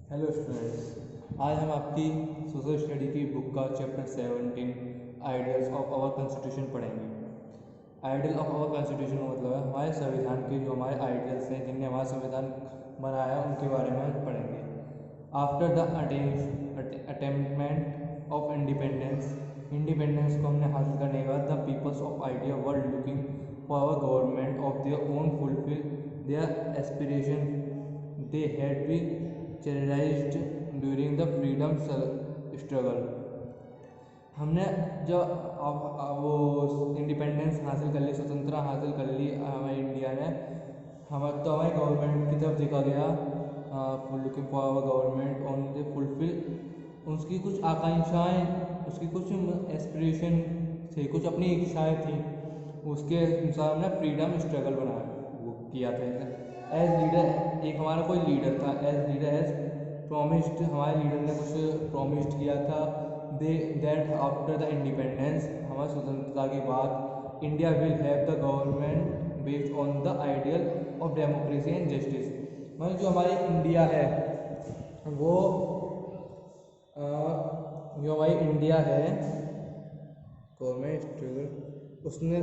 Hello students, आज हम आपकी सोशल स्टडी की बुक का chapter 17 ideals of our constitution पढ़ेंगे। आइडियल ऑफ आवर कॉन्स्टिट्यूशन का मतलब है हमारे संविधान के जो हमारे आइडियल्स हैं जिनने हमारा संविधान बनाया है उनके बारे में हम पढ़ेंगे। After the attainment of independence को हमने हासिल करने के बाद the peoples of idea world looking for our government of their own fulfil their aspiration they had be cherished during the freedom struggle. हमने जब अब वो इंडिपेंडेंस हासिल कर ली, स्वतंत्रता हासिल कर ली हमारे इंडिया ने, हमारी गवर्नमेंट की तरफ देखा गया, looking for our government on the fulfil उसकी कुछ आकांक्षाएं, उसकी कुछ एस्पिरेशन थे, कुछ अपनी इच्छाएं थी, उसके अनुसार हमने फ्रीडम स्ट्रगल बनाया वो किया था। एज लीडर एक हमारा कोई लीडर था, एज लीडर एज प्रॉमिस्ड, हमारे लीडर ने कुछ प्रॉमिस्ड किया था दे दैट आफ्टर द इंडिपेंडेंस, हमारी स्वतंत्रता के बाद, India will have the government based on the ideal of democracy and justice. मतलब जो हमारी इंडिया है वो जो हमारी इंडिया है गवर्नमेंट स्ट्रगल, उसने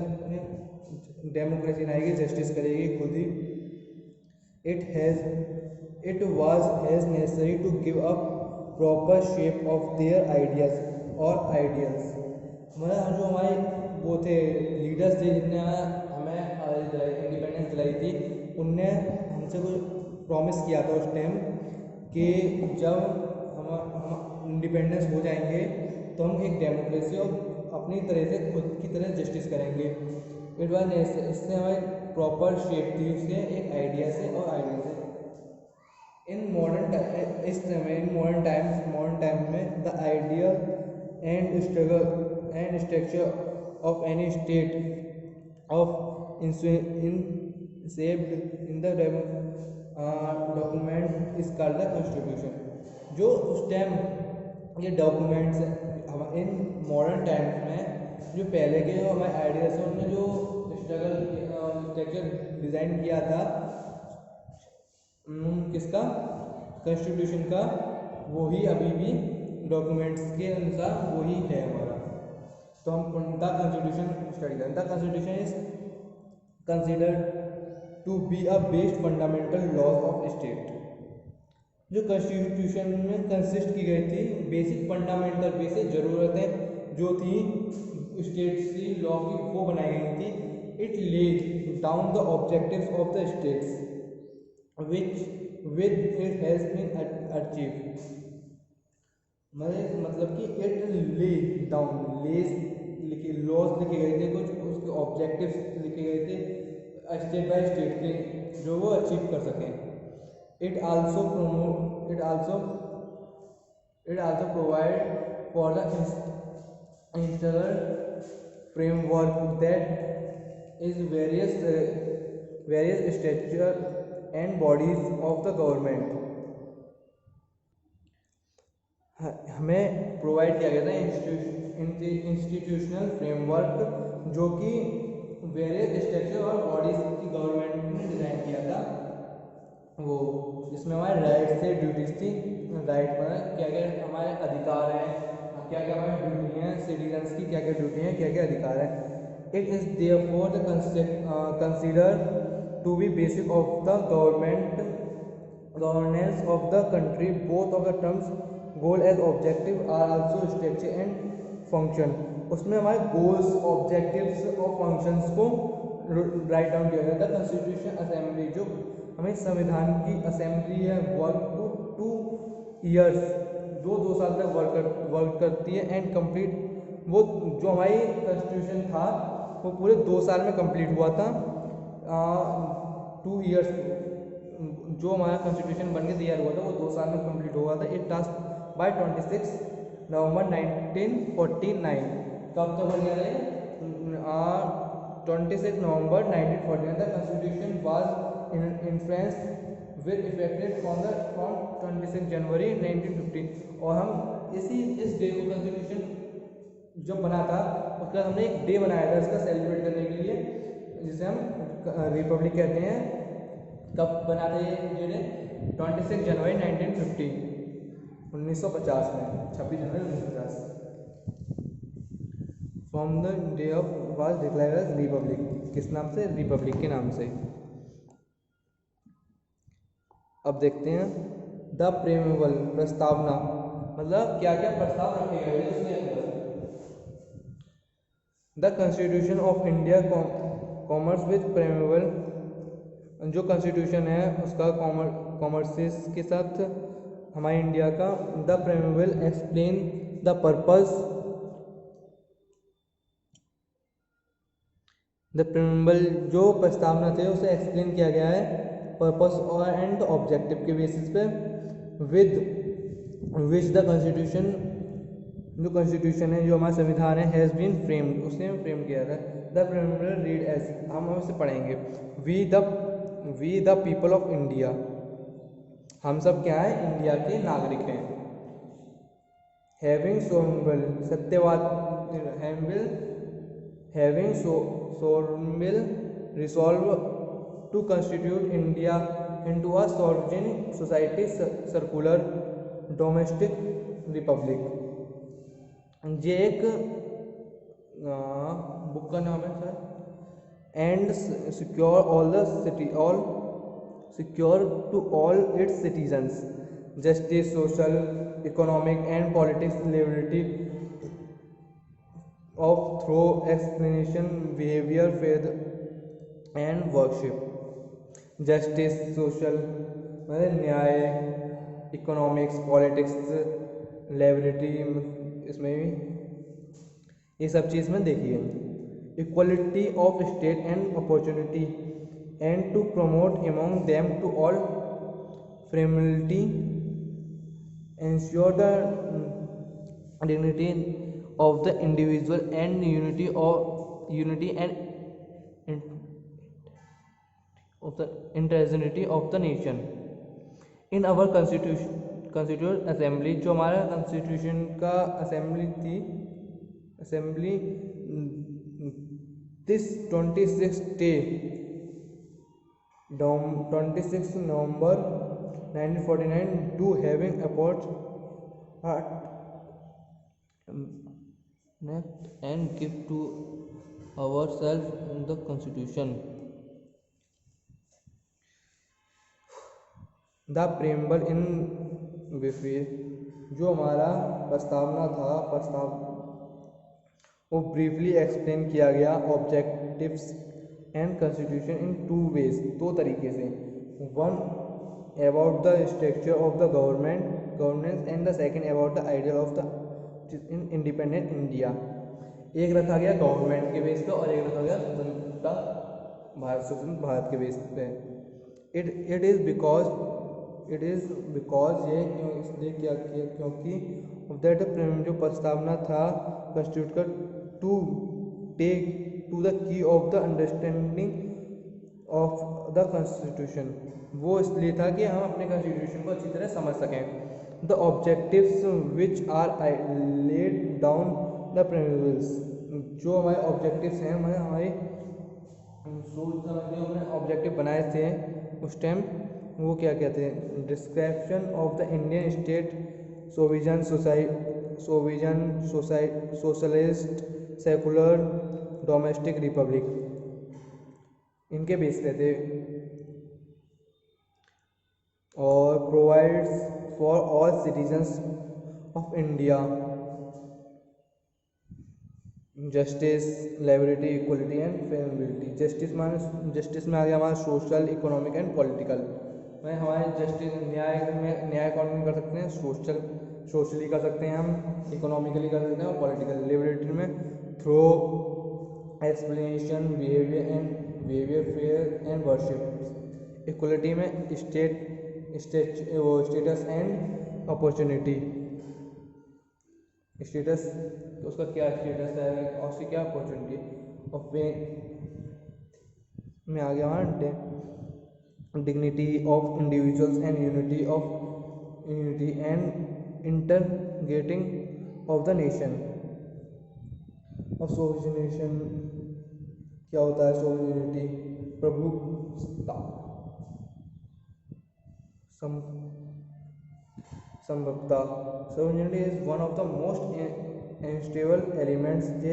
डेमोक्रेसी लाएगी, जस्टिस करेगी खुद ही। It was as necessary to give a proper shape of their ideas or ideals। मतलब जो हमारे वो थे लीडर्स थे जिनने हमें इंडिपेंडेंस दिलाई थी, उनने हमसे कुछ प्रॉमिस किया था उस टाइम कि जब हम इंडिपेंडेंस हो जाएंगे तो हम एक डेमोक्रेसी और अपनी तरह से खुद की तरह जस्टिस करेंगे। इट वाज इससे हमारी प्रॉपर शेप थी उसके एक आइडिया से और आइडिया से। इन मॉडर्न टाइम में the ideal and struggle and structure of any state of incepted in the document is called the constitution. जो उस टाइम ये डॉक्यूमेंट्स इन मॉडर्न टाइम्स में जो पहले के जो हमारे आइडियाज हैं उनमें जो स्ट्रक्चर डिज़ाइन किया था किसका, कॉन्स्टिट्यूशन का, वो ही अभी भी डॉक्यूमेंट्स के अनुसार वही है हमारा। तो हम द कॉन्स्टिट्यूशन स्टडी करें। The constitution is considered to be a based fundamental laws of state. जो कॉन्स्टिट्यूशन में कंसिस्ट की गई थी बेसिक फंडामेंटल बेसिक ज़रूरतें जो थी स्टेट की लॉ की वो बनाई गई थी। It lead down the objectives of the states which with it has been achieved। मतलब कि इट ले डाउन, लेस लिखे, लॉज लिखे गए थे, कुछ उसके ऑब्जेक्टिव्स लिखे गए थे स्टेट बाय स्टेट के जो वो अचीव कर सकें। It also provide for the installer framework that is various structure and bodies of the government. हमें प्रोवाइड किया गया था इंस्टीट्यूशनल फ्रेमवर्क जो कि वेरियस स्ट्रक्चर और बॉडीज की गवर्नमेंट ने डिज़ाइन किया था वो, जिसमें हमारे राइट्स थे, ड्यूटीज थी। राइट में क्या क्या हमारे अधिकार हैं, क्या क्या हमारी ड्यूटी हैं, सिटीजन्स की क्या क्या ड्यूटी हैं, क्या क्या अधिकार हैं। It is therefore the consider to be basic of the governance of the country। both of the terms goal as objective are also structure and function। उसमें हमारे goals, objectives और functions को राइट डाउन किया गया था। Constitution assembly जो हमें संविधान की असेंबली है वर्क टू 2 years, दो साल तक वर्क करती है एंड कंप्लीट। वो जो हमारी कॉन्स्टिट्यूशन था वो पूरे 2 साल में कंप्लीट हुआ था। 2 years जो हमारा कॉन्स्टिट्यूशन बन के तैयार हुआ था वो 2 साल में कंप्लीट हुआ था। इट टास्क बाय 26 नवंबर 1949। कब तक बन गया था? 26 नवंबर 1949 the constitution was influenced with affected from 26 जनवरी 1950। और हम इस डे को कॉन्स्टिट्यूशन जब बना था उसके बाद हमने एक डे बनाया था इसका सेलिब्रेट करने के लिए, जिसे हम रिपब्लिक कहते हैं। कब बना था ये डे? 26 जनवरी 1950। 1950 में, 26 जनवरी 1950, from the day of was declared as republic. किस नाम से? रिपब्लिक के नाम से। अब देखते हैं द प्रेमेबल, प्रस्तावना, मतलब क्या क्या प्रस्ताव रखे गए थे उसके अंदर। The constitution of India commerce with preamble, जो कॉन्स्टिट्यूशन है उसका कॉमर्सेस के साथ हमारे इंडिया का। The preamble explain the purpose, the preamble जो प्रस्तावना थे उसे एक्सप्लेन किया गया है पर्पस और एंड ऑब्जेक्टिव के बेसिस पे, विद विच द कॉन्स्टिट्यूशन, जो कॉन्स्टिट्यूशन है, जो हमारा संविधान है, हैज़ बीन फ्रेम्ड, उसने फ्रेम किया था। द प्रेमेबल रीड एज, हम उसे पढ़ेंगे, we the people of India, हम सब क्या है? इंडिया के नागरिक हैं। हैविंग सोमबल, सत्यवाद, having solemnly resolve to constitute India into a sovereign society secular domestic republic. ये एक बुक का नाम है sir. And secure to all its citizens justice, social, economic and politics, liberty of throw explanation, behaviour, faith and worship. Justice, social मतलब न्याय, economics, politics, liberty, इसमें भी ये सब चीज़ में देखिए। Equality of state and opportunity and to promote among them to all fraternity, ensure the dignity of the individual and unity and of the integrity of the nation. In our constituent assembly, जो हमारा constitution का assembly थी, assembly this 26 November 1949 do having approach and give to ourselves in the constitution. The preamble in brief, जो हमारा प्रस्तावना था, प्रस्ताव वो ब्रीफली एक्सप्लेन किया गया objectives and constitution in two ways, दो तरीके से। One about the structure of the governance and the second about the ideal of the independent India. एक रखा गया गवर्नमेंट के बेस पे और एक रखा गया स्वतंत्र भारत के बेस पे। इट इज़ बिकॉज ये क्यों, इसलिए क्या किया क्योंकि दैट जो प्रस्तावना था कंस्टिट्यूट कर to take to the key of the understanding of the constitution, वो इसलिए था कि हम अपने कॉन्स्टिट्यूशन को अच्छी तरह समझ सकें। The objectives which are laid down the principles, जो हमारे ऑब्जेक्टिव्स हैं, हमारे सोच समझ हमने ऑब्जेक्टिव बनाए थे उस टाइम, वो क्या कहते हैं? Description of the Indian state, socialist, secular, domestic Republic, इनके बेस पे थे। और provides for all citizens of India justice, liberty, equality and फेमिलिटी। Justice में आ गया हमारा सोशल, इकोनॉमिक एंड पॉलिटिकल। में हमारे जस्टिस, न्याय कौन कर सकते हैं? सोशली कर सकते हैं हम, इकोनॉमिकली कर सकते हैं और पॉलिटिकल। लिबर्टी में throw explanation, behaviour, fair and worship. Equality में स्टेटस एंड अपॉर्चुनिटी। स्टेटस तो उसका क्या स्टेटस है और उसकी क्या अपॉर्चुनिटी। और पे में आ गया वहाँ dignity of individuals and unity and integrating of the nation. और सोविजनेशन क्या होता है? सोविजनिटी प्रभुसत्ता, संभवता sovereignty is one of the most unstable elements. ये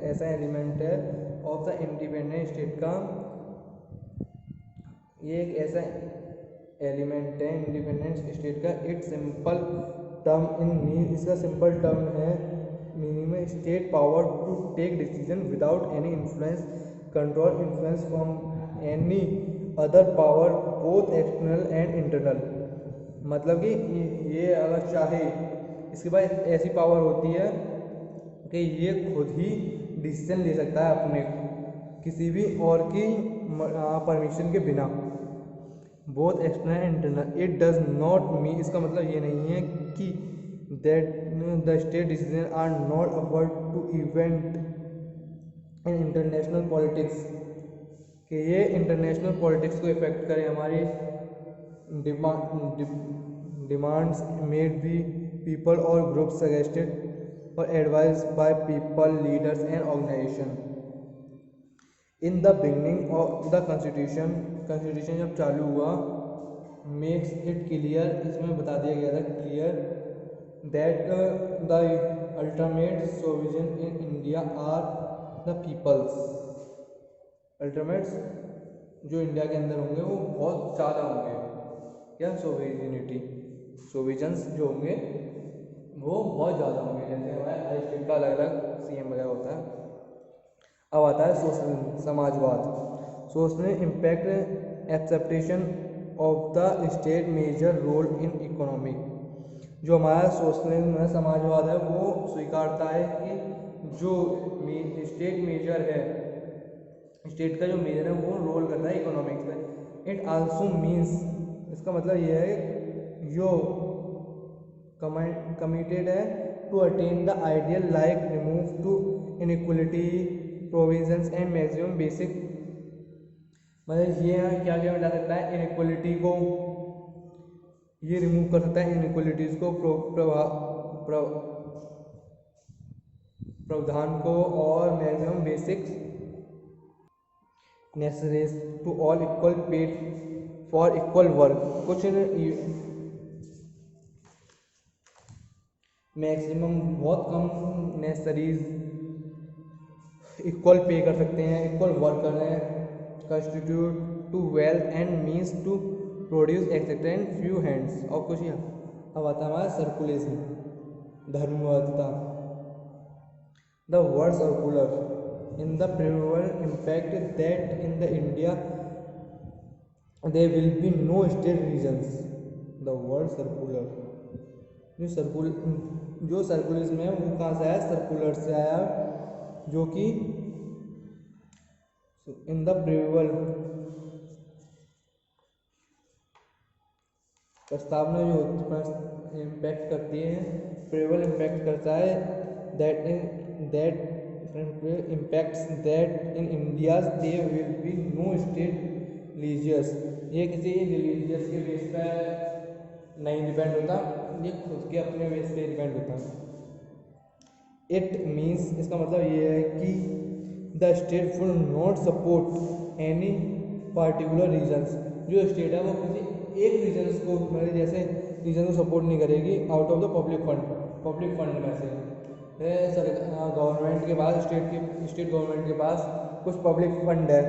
ऐसा एलिमेंट है ऑफ द इंडिपेंडेंट स्टेट का, ये एक ऐसा एलिमेंट है इंडिपेंडेंट स्टेट का। It simple term in mean, इसका सिंपल टर्म है मीनिंग में state power to take decision without any influence, control influence from any other power both external and internal. मतलब कि ये अगर चाहे, इसके पास ऐसी पावर होती है कि ये खुद ही डिसीजन ले सकता है अपने किसी भी और की परमिशन के बिना, both external and internal. It does not mean, इसका मतलब ये नहीं है कि that the state decision are not afford to event in international politics, कि ये इंटरनेशनल पॉलिटिक्स को इफेक्ट करे। हमारी demands made by people or groups suggested or advised by people, leaders and organization. In the beginning of the constitution जब चालू हुआ, makes it clear, इसमें बता दिया गया था clear that the ultimate sovereign in India are the peoples. ultimates जो India के अंदर होंगे वो बहुत ज़्यादा होंगे, क्या सोवेरिनिटी, सोविजन्स जो होंगे वो बहुत ज़्यादा होंगे। जैसे हमारे हर स्टेट का अलग अलग सीएम वगैरह होता है। अब आता है सोशल समाजवाद। Social impact expectation of the state major role in economy. जो हमारा सोशलिज्म है, समाजवाद है, वो स्वीकारता है कि जो स्टेट मेजर है, स्टेट का जो मेजर है वो रोल करता है इकोनॉमिक्स में। इट आल्सो मीन्स, इसका मतलब ये है जो कमिटेड है to attain the ideal like remove to inequality provisions and maximum basic. मतलब ये क्या क्या मिला सकता है, इनइक्वलिटी को ये रिमूव कर सकता है, इनइक्वलिटीज को प्रावधान को, और maximum basic necessaries to all equal paid for equal work. कुछ मैक्सिमम बहुत कम नेसेसरीज इक्वल पे कर सकते हैं, इक्वल वर्क कर रहे हैं, constitute to wealth and means to produce etcetera in few hands. और कुछ यहाँ अब आता है हमारा सर्कुलेशन, धर्मवादिता। The word secular in the प्रिवल impact that in the India there will be no state religions. The word secular, जो सर्कुलरिज्म है वो कहाँ से आया, सर्कुलर से आया, जो कि इन द प्रिवल प्रस्तावना जो इम्पैक्ट करती है, प्रिवल इम्पैक्ट करता है, that impacts that in India's there will be no state religious। ये किसी रिलीजियस के बेस पर नहीं डिपेंड होता, ये खुद के अपने बेस पे डिपेंड होता है। इट मीन्स, इसका मतलब ये है कि the state will not support any particular reasons. जो स्टेट है वो किसी एक रीजन्स को, मतलब जैसे रीजन को सपोर्ट नहीं करेगी out of the public fund में से। गवर्नमेंट के पास, स्टेट गवर्नमेंट के पास कुछ पब्लिक फंड है,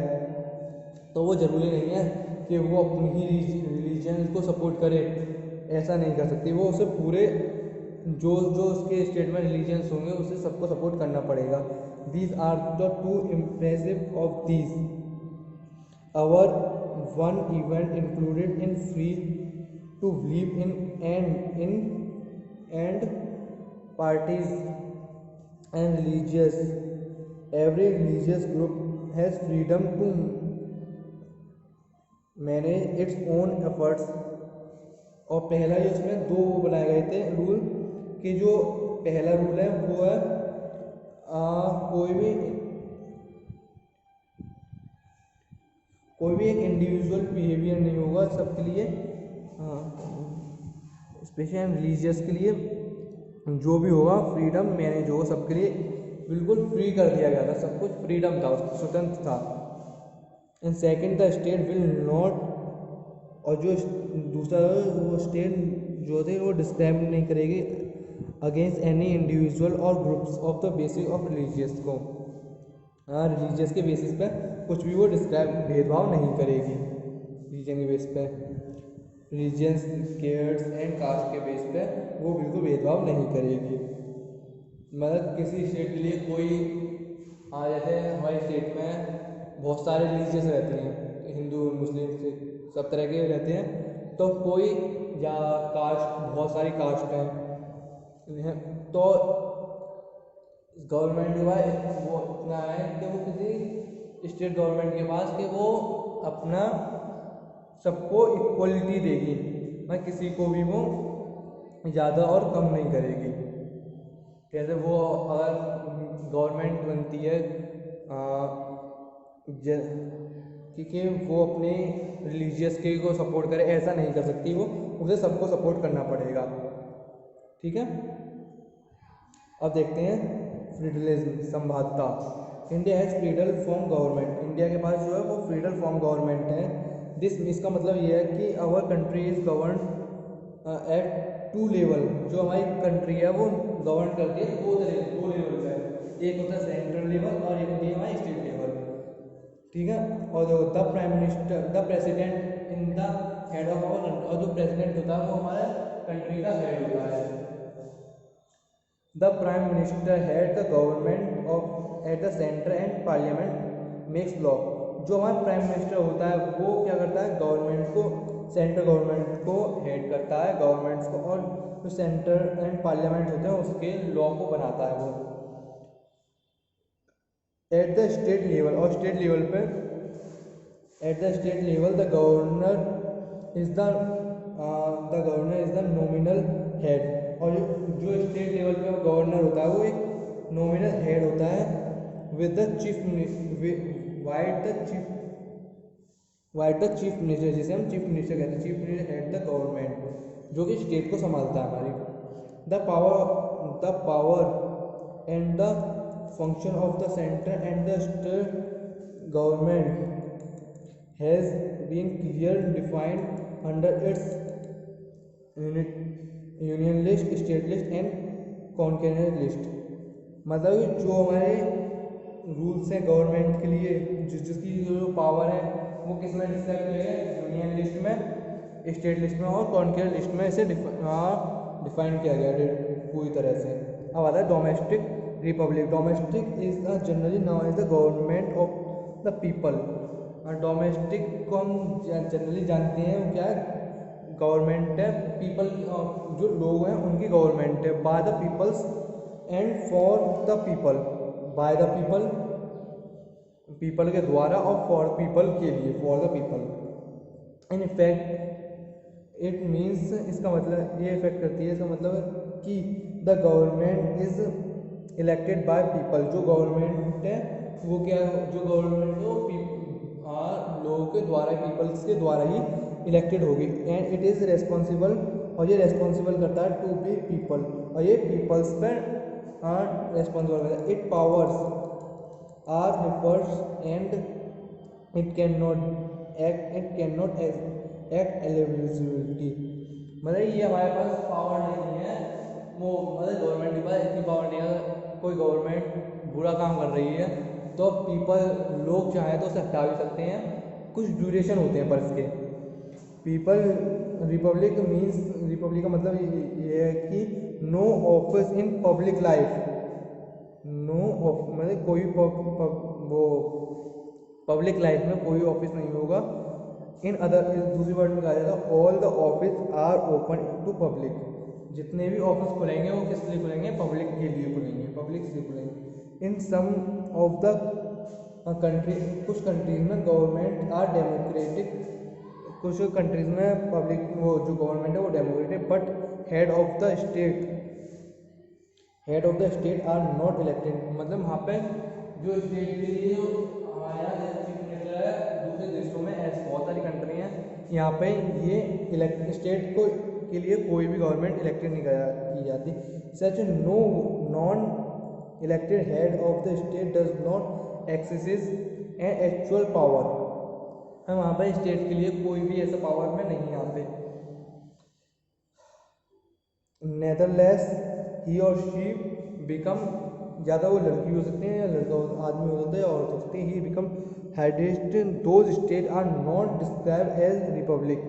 तो वो ज़रूरी नहीं है कि वो अपनी ही रिलीजन को सपोर्ट करे, ऐसा नहीं कर सकती। वो उसे पूरे जो उसके स्टेट में रिलीजन्स होंगे उसे सबको सपोर्ट करना पड़ेगा। These are the two impressive of these our one event included in free to believe in and parties and religious, every religious group has freedom to manage its own efforts। और पहला ही उसमें दो बनाए गए थे rule, कि जो पहला रूल है वो है कोई भी एक इंडिविजुअल बिहेवियर नहीं होगा सबके लिए, स्पेशल रिलीजियस के लिए जो भी होगा फ्रीडम मैनेज होगा सबके लिए, बिल्कुल फ्री कर दिया गया था, सब कुछ फ्रीडम था, स्वतंत्र था। And second the state will not, और जो दूसरा वो स्टेट जो होती है वो डिस्क्राइब नहीं करेगी अगेंस्ट एनी इंडिविजुअल और groups of the basis of religious को। हाँ, रिलीजियस के बेसिस पे कुछ भी वो डिस्क्राइब भेदभाव नहीं करेगी। रिलीजन के बेस पे, रिलीजियस केयर्स एंड कास्ट के बेस पे वो बिल्कुल भेदभाव नहीं करेगी। मतलब किसी स्टेट के लिए कोई, हाँ जैसे हमारे स्टेट में बहुत सारे रिलीजियस रहते हैं, हिंदू मुस्लिम सिख सब तरह के रहते हैं, तो कोई या कास्ट, बहुत सारी कास्ट हैं, तो गवर्नमेंट के पास वो इतना है कि वो किसी स्टेट गवर्नमेंट के पास कि वो अपना सबको इक्वलिटी देगी, मतलब किसी को भी वो ज़्यादा और कम नहीं करेगी। कैसे वो अगर गवर्नमेंट बनती है क्योंकि वो अपने रिलीजियस के को सपोर्ट करे, ऐसा नहीं कर सकती वो, उसे सबको सपोर्ट करना पड़ेगा। ठीक है, अब देखते हैं फेडरलिज्म, संभावता। India has federal form government, India के पास जो है वो फेडरल फॉर्म गवर्नमेंट है। इसका मतलब ये है कि our country is govern at 2 level. जो हमारी कंट्री है वो गवर्न करती है 2 लेवल पे, एक होता है सेंट्रल लेवल और एक होती है हमारी स्टेट लेवल। ठीक है, और the prime minister, the president in the head of our country, और जो प्रेसिडेंट होता है वो हमारे कंट्री का हेड होता है। The prime minister head the government of at the centre and parliament makes law. जो हमारा प्राइम मिनिस्टर होता है वो क्या करता है, गवर्नमेंट को, सेंट्रल गवर्नमेंट को हेड करता है, गवर्नमेंट्स को, और जो सेंटर एंड पार्लियामेंट होते हैं उसके लॉ को बनाता है वो। एट द स्टेट लेवल, और स्टेट लेवल पे, at the state level the governor is the nominal head. और जो स्टेट लेवल पे गवर्नर होता है वो एक नॉमिनल हेड होता है with the chief, white the chief minister, जिसे हम चीफ मिनिस्टर कहते हैं, chief minister head the government, जो कि स्टेट को संभालता है हमारी। The power and the function of the centre and the state government has been clear defined under its union list, state list and concurrent list. मतलब जो हमारे rules हैं गवर्नमेंट के लिए, जिसकी जो पावर है वो किस में डिस्क्राइब किया गया, यूनियन लिस्ट में, स्टेट लिस्ट में और कॉन्करेंट लिस्ट में इसे डिफाइन किया गया पूरी तरह से। अब आता है domestic republic. Domestic is generally known as the government of the people. Domestic को हम जनरली जानते हैं वो क्या है, गवर्नमेंट है पीपल, जो लोग हैं उनकी गवर्नमेंट है, by the peoples and for the people, by the people, people के द्वारा, और फॉर पीपल के लिए, for the people. In effect it means, इसका मतलब ये इफेक्ट करती है, इसका मतलब कि the government is elected by people. जो गवर्नमेंट है वो क्या, जो गवर्नमेंट है वो लोगों के द्वारा, पीपल्स के द्वारा ही इलेक्टेड होगी। एंड इट इज़ रेस्पॉन्सिबल, और ये रेस्पॉन्सिबल करता है टू बी पीपल, और ये पीपल्स पर रेस्पॉन्सिबल करता है। It powers are refers and it can not act eligibility. मतलब ये हमारे पास पावर नहीं है, वो मतलब गवर्नमेंट के पास इतनी पावर नहीं है, कोई गवर्नमेंट बुरा काम कर रही है तो पीपल, लोग चाहे तो उसे हटा भी सकते हैं, कुछ ड्यूरेशन होते हैं पर इसके। पीपल रिपब्लिक मीन्स, रिपब्लिक का मतलब ये है कि no office in public life, no मतलब कोई वो पब्लिक लाइफ में कोई ऑफिस नहीं होगा। इन अदर, दूसरी वर्ड में कहा जाएगा all the office are open to public. जितने भी ऑफिस खुलेंगे वो किस लिए खुलेंगे, पब्लिक के लिए खुलेंगे, पब्लिक से खुलेंगे। In some of the country, कुछ कंट्रीज में गवर्नमेंट आर डेमोक्रेटिक, कुछ कंट्रीज में पब्लिक, वो जो गवर्नमेंट है वो democratic, but head of the state are not elected. मतलब वहाँ पे जो स्टेट के लिए, हमारे यहाँ जैसे चीफ मिनिस्टर है, दूसरे देशों में ऐसी बहुत सारी कंट्री हैं, यहाँ पे ये स्टेट को के लिए कोई भी गवर्नमेंट इलेक्टेड नहीं की जाती। Such no non elected head of the state does not exercises an actual power. हम वहाँ पर स्टेट के लिए कोई भी ऐसा पावर में नहीं, यहाँ पे नेदरलेस ही और शी बिकम, या तो वो लड़की हो सकते हैं या लड़का आदमी हो सकता है या औरत हो सकती है, he become heads those state are not describe as republic.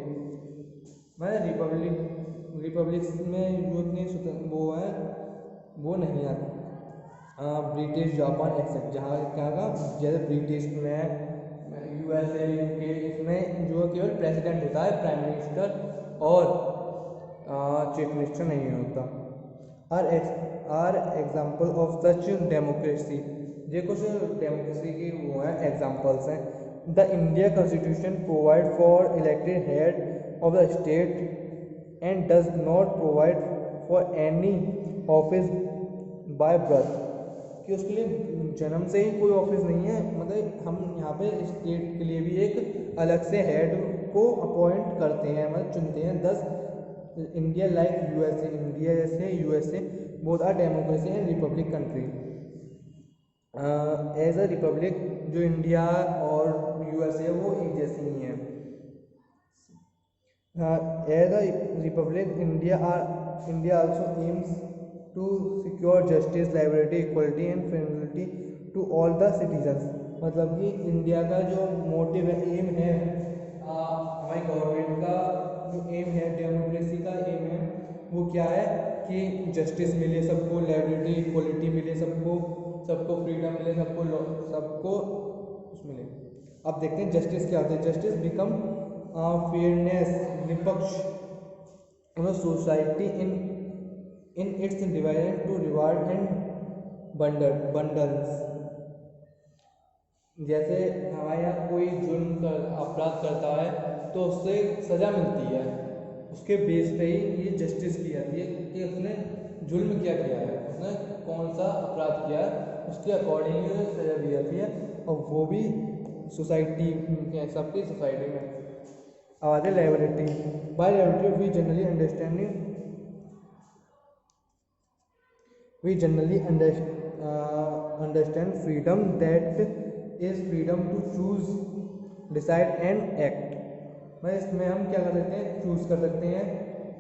मैं रिपब्लिक्स में जो इतने वो है वो नहीं आते, ब्रिटिश जापान एक्सेप्ट, जहाँ क्या का जैसे ब्रिटिश में यूएसए यूके इसमें जो केवल प्रेसिडेंट होता है, प्राइम मिनिस्टर और चीफ मिनिस्टर नहीं होता। Are example of such democracy, ये कुछ डेमोक्रेसी की वो हैं एग्जाम्पल्स हैं। The India constitution provide for elected head of the state and does not provide for any office by birth, कि उसके लिए जन्म से ही कोई ऑफिस नहीं है, मतलब हम यहाँ पे स्टेट के लिए भी एक अलग से हेड को अपॉइंट करते हैं, मतलब चुनते हैं। 10 इंडिया लाइक यूएसए, इंडिया जैसे USA both are democracy and republic country. As a republic जो इंडिया और यूएसए वो एक जैसे ही हैं। As a republic India also aims to secure justice, liberty, equality and fraternity to all the citizens। मतलब कि इंडिया का जो मोटिव है, एम है, हमारी गवर्नमेंट का जो एम है, डेमोक्रेसी का एम है, वो क्या है कि जस्टिस मिले सबको, लिबर्टी इक्वलिटी मिले सबको, सबको फ्रीडम मिले, सबको कुछ मिले। अब देखते हैं जस्टिस क्या होता है। जस्टिस बिकम फेयरनेस, निष्पक्ष society in its divided to reward and bundles. जैसे हमारे यहाँ कोई जुर्म अपराध करता है तो उससे सज़ा मिलती है, उसके बेस पे ही ये जस्टिस की जाती है कि उसने जुल्म क्या किया है, उसने कौन सा अपराध किया है, उसके अकॉर्डिंग सज़ा दी जाती है, और वो भी सोसाइटी सबकी सोसाइटी में। अब आते liability. By liability we generally understand freedom, that is freedom to choose, decide and act। मैं इसमें हम क्या कर सकते हैं, चूज़ कर सकते हैं,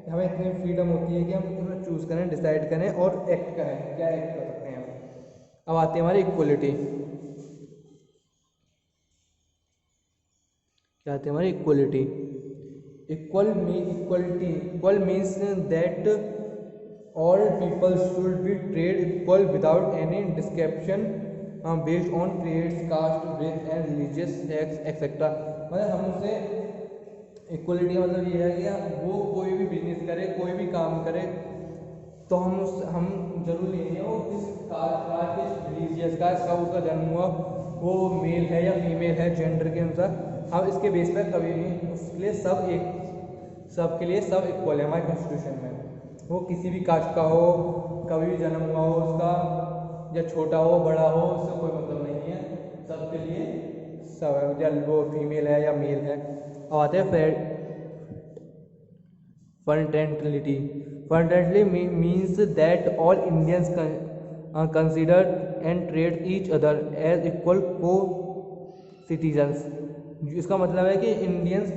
हमें इतनी फ्रीडम होती है कि हम इसमें चूज़ करें, डिसाइड करें और एक्ट करें। क्या एक्ट कर सकते हैं। अब आती है हमारी इक्वलिटी। क्या आती है हमारी equality. Equal means that all people should be treated equal without any discrimination based on creeds, caste, race and religious sects etc। मतलब हमसे इक्वलिटी का मतलब ये है कि वो कोई भी बिजनेस करे, कोई भी काम करे, तो हम जरूरी नहीं है वो किस कास्ट का, किस रिलीजियस का, कब उसका जन्म हुआ, वो मेल है या फीमेल है, जेंडर के अनुसार हम इसके बेस पर कभी नहीं, उसके लिए सबके लिए सब इक्वल है हमारे कॉन्स्टिट्यूशन में। वो किसी भी कास्ट का हो, कभी भी जन्म हुआ हो उसका, या छोटा हो बड़ा हो, उससे कोई मतलब नहीं है, सबके लिए सब है, या वो फीमेल है या मेल है। अब आते हैं fundamentality. Fundamentally means that all Indians consider and treat each other as equal co citizens. इसका मतलब है कि इंडियंस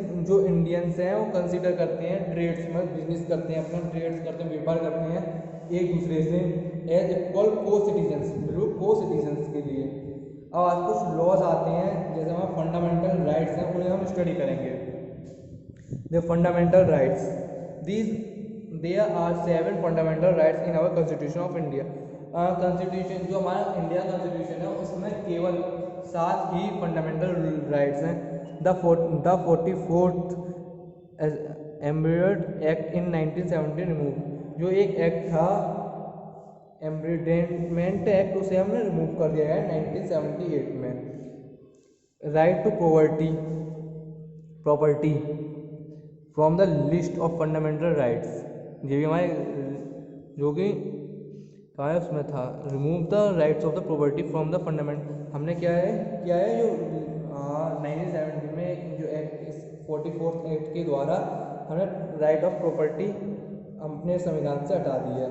हैं वो कंसिडर करते हैं, ट्रेड्स में बिजनेस करते हैं, अपना ट्रेड्स करते हैं, व्यापार करते हैं एक दूसरे से एज इक्वल को सिटीजन्स, बिल्कुल को सिटीजन्स के लिए। अब आज कुछ लॉज आते हैं, जैसे हमारे फंडामेंटल राइट्स हैं, उन्हें हम स्टडी करेंगे। The fundamental rights, there are 7 fundamental rights in our constitution of India. Constitution जो हमारा इंडिया कॉन्स्टिट्यूशन है उसमें केवल 7 ही फंडामेंटल राइट्स हैं। The 44th embedded act in 1970 remove, जो एक एक्ट था एम्बेडमेंट एक्ट, उसे हमने रिमूव कर दिया है 1978 में। Right to property from the list of fundamental rights, ये भी हमारे जो कि कहाँ उसमें था, remove the rights of the property from the fundament. हमने क्या है जो 1970 में जो एक्ट 44th एक्ट के द्वारा हमने राइट ऑफ प्रॉपर्टी अपने संविधान से हटा दिया।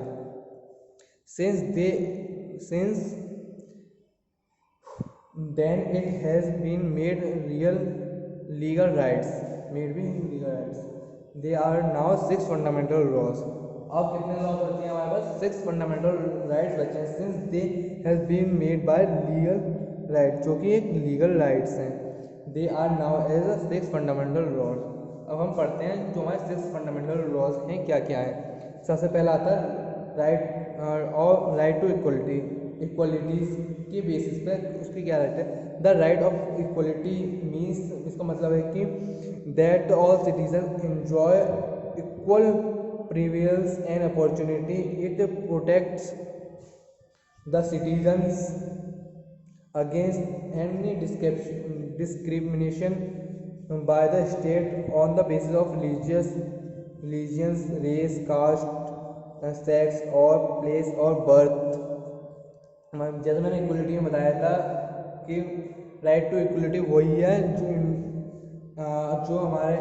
Since then it has been made legal rights. They are now 6 fundamental laws. अब कितने लॉ बचे हैं हमारे पास? 6 फंडामेंटल राइट्स बचे हैं, since they has been made by legal right, जो कि एक लीगल राइट्स हैं। They are now as 6 fundamental laws. अब हम पढ़ते हैं जो हमारे 6 फंडामेंटल लॉज हैं क्या क्या है। सबसे पहला आता है राइट टू इक्वलिटी। इक्वलिटीज़ के बेसिस पे उसकी क्या राइट है? The right of equality means, इसका मतलब है कि that all citizen enjoy equal privilege and opportunity. It protects the citizens against any discrimination by the state on the basis of religion, race, caste, sex or place or birth। जैसे मैंने equality में बताया था कि right to equality वही है जो हमारे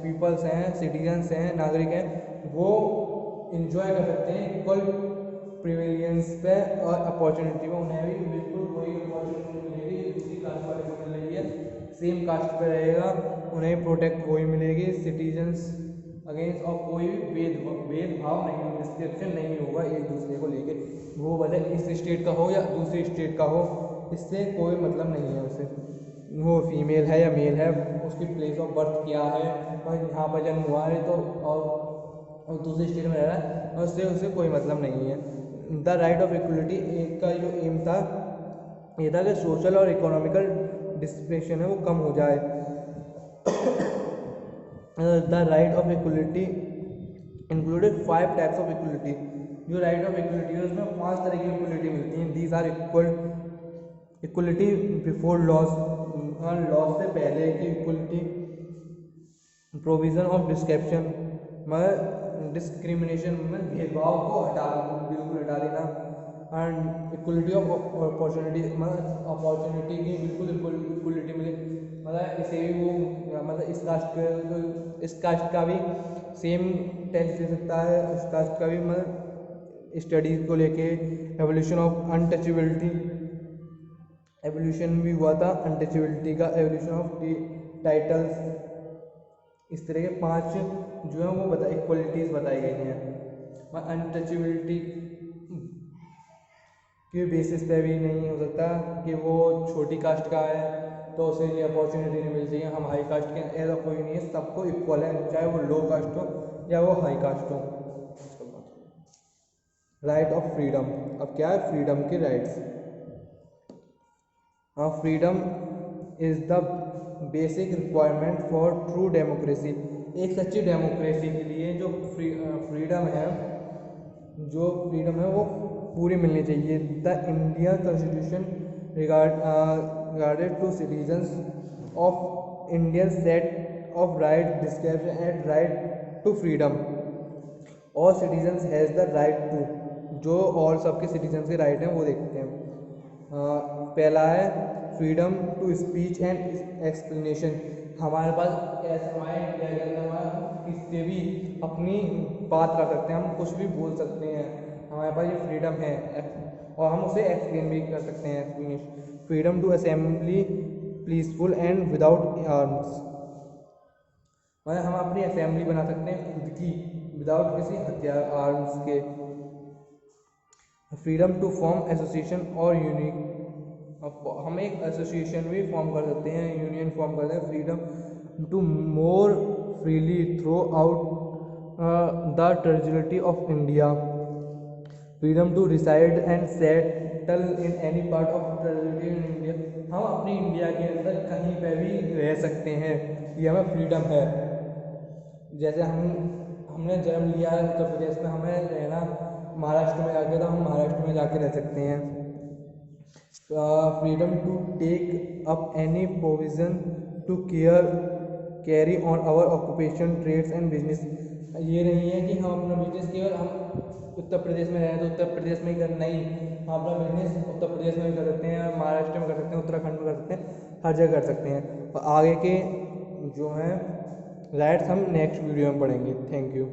पीपल्स हैं, सिटीजन्स हैं, नागरिक हैं, वो इंजॉय कर सकते हैं इक्वल प्रिविलेजेंस पे और अपॉर्चुनिटी में। उन्हें भी बिल्कुल वही अपॉर्चुनिटी मिलेगी दूसरी कास्ट वाले को मिल रही है, सेम कास्ट पे रहेगा, उन्हें प्रोटेक्ट वही मिलेगी। सिटीजन्स अगेंस्ट और कोई भी भेदभाव नहीं, डिस्क्रिप्शन नहीं होगा एक दूसरे को लेके, वो भले इस स्टेट का हो या दूसरी स्टेट का हो, इससे कोई मतलब नहीं है उसे, वो फीमेल है या मेल है, उसकी प्लेस ऑफ बर्थ क्या है, और यहाँ पर जन्म हुआ है तो और दूसरी स्टेट में रह रहा है, और उससे उसे कोई मतलब नहीं है। द राइट ऑफ इक्वलिटी का जो एम था ये था कि सोशल और इकोनॉमिकल डिस्क्रिमिनेशन है वो कम हो जाए। The right of equality included 5 types of equality. जो राइट ऑफ इक्वलिटी है उसमें 5 तरह की इक्वलिटी मिलती हैं। These are equality before laws, laws से पहले की इक्वलिटी, प्रोविज़न ऑफ डिस्क्रिमिनेशन में भेदभाव को बिल्कुल हटा देना, and equality of opportunity, opportunity की बिल्कुल इक्वलिटी मिले, इसे भी वो इस कास्ट का भी सेम टेस्ट दे सकता है, इस कास्ट का भी स्टडीज़ को लेके। एवोल्यूशन ऑफ अनटचेबिलिटी, एवोल्यूशन भी हुआ था अनटचेबिलिटी का, एवोल्यूशन ऑफ टाइटल्स, इस तरह के 5 जो है वो इक्वलिटीज़ बताई गई हैं। अनटचेबिलिटी के बेसिस पे भी नहीं हो सकता कि वो छोटी कास्ट का है तो उसे ये अपॉर्चुनिटी नहीं मिल चाहिए, हम हाई कास्ट के, ऐसा कोई नहीं है, सबको इक्वल है, चाहे वो लो कास्ट हो या वो हाई कास्ट हो। राइट ऑफ फ्रीडम, अब क्या है फ्रीडम के राइट्स? हाँ, freedom is the basic requirement for true democracy. एक सच्ची डेमोक्रेसी के लिए जो फ्रीडम है वो पूरी मिलनी चाहिए। The Indian constitution regarded to citizens of Indian set of right description and right to freedom. All citizens has the right to, जो और सबके सिटीजन्स के राइट हैं वो देखते हैं। पहला है freedom to speech and explanation. हमारे पास ऐसा हमारे इंडिया के अंदर हमारा किससे भी अपनी बात रख सकते हैं, हम कुछ भी बोल सकते हैं, हमारे पास ये फ्रीडम है, और हम उसे एक्सप्लेन भी कर सकते हैं। Freedom to assembly peaceful and without arms, हम अपनी असेंबली बना सकते हैं खुद की विदाउट किसी हथियार आर्म्स के। फ्रीडम टू फॉर्म एसोसिएशन और यूनियन, हम एक एसोसिएशन भी फॉर्म कर सकते हैं, यूनियन फॉर्म कर सकते हैं। Freedom to more freely throughout the territory of India. Freedom to reside and settle in any part of territory in India, हम अपनी इंडिया के अंदर कहीं पे भी रह सकते हैं, ये हमें फ्रीडम है। जैसे हमने जन्म लिया है उत्तर प्रदेश में, हमें रहना महाराष्ट्र में जाके, तो हम महाराष्ट्र में जाके रह सकते हैं। Freedom to take up any provision to carry on our occupation trades and business. ये नहीं है कि हम अपना बिजनेस केवल हम उत्तर प्रदेश में रहें तो उत्तर प्रदेश में ही कर, नहीं, हम अपना बिजनेस उत्तर प्रदेश में भी कर सकते हैं, महाराष्ट्र में कर सकते हैं, उत्तराखंड में कर सकते हैं, हर जगह कर सकते हैं। और आगे के जो हैं राइट्स हम नेक्स्ट वीडियो में पढ़ेंगे। Thank you.